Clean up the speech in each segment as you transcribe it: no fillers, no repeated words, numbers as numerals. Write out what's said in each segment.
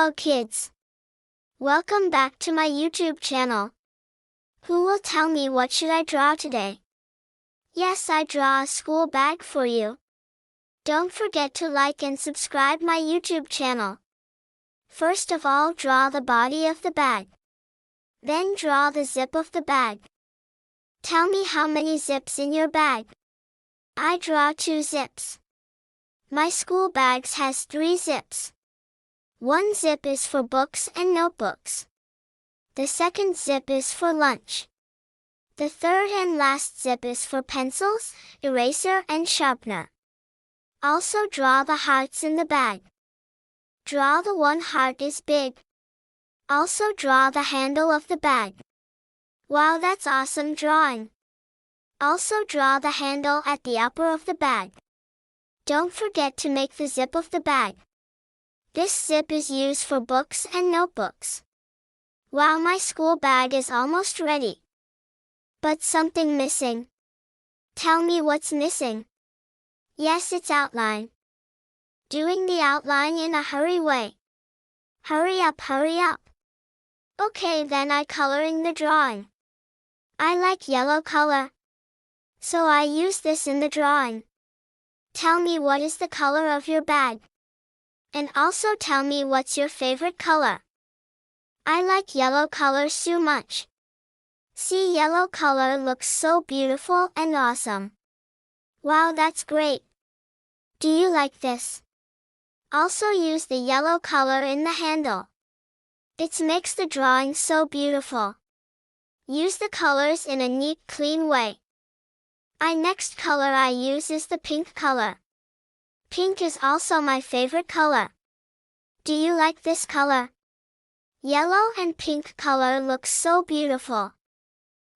Hello kids! Welcome back to my YouTube channel. Who will tell me what should I draw today? Yes, I draw a school bag for you. Don't forget to like and subscribe my YouTube channel. First of all, draw the body of the bag. Then draw the zip of the bag. Tell me how many zips in your bag. I draw 2 zips. My school bags has 3 zips. One zip is for books and notebooks. The second zip is for lunch. The third and last zip is for pencils, eraser and sharpener. Also draw the hearts in the bag. Draw the one heart is big. Also draw the handle of the bag. Wow, that's awesome drawing. Also draw the handle at the upper of the bag. Don't forget to make the zip of the bag. This zip is used for books and notebooks. Wow, my school bag is almost ready. But something missing. Tell me what's missing. Yes, it's outline. Doing the outline in a hurry way. Hurry up, hurry up. Okay, then I coloring the drawing. I like yellow color. So I use this in the drawing. Tell me what is the color of your bag. And also tell me what's your favorite color. I like yellow color so much. See, yellow color looks so beautiful and awesome. Wow, that's great. Do you like this? Also use the yellow color in the handle. It makes the drawing so beautiful. Use the colors in a neat, clean way. Next color I use is the pink color. Pink is also my favorite color. Do you like this color? Yellow and pink color looks so beautiful.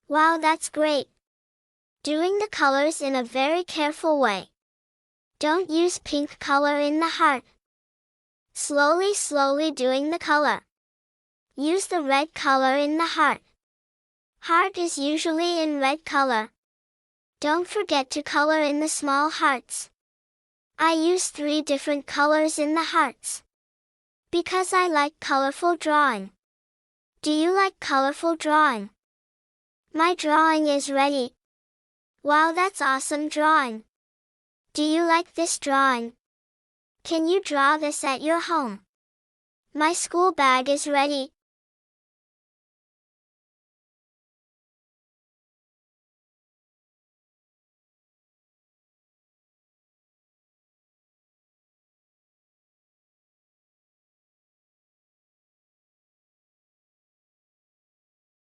Wow, that's great. Doing the colors in a very careful way. Don't use pink color in the heart. Slowly doing the color. Use the red color in the heart. Heart is usually in red color. Don't forget to color in the small hearts. I use 3 different colors in the hearts. Because I like colorful drawing. Do you like colorful drawing? My drawing is ready. Wow, that's awesome drawing. Do you like this drawing? Can you draw this at your home? My school bag is ready.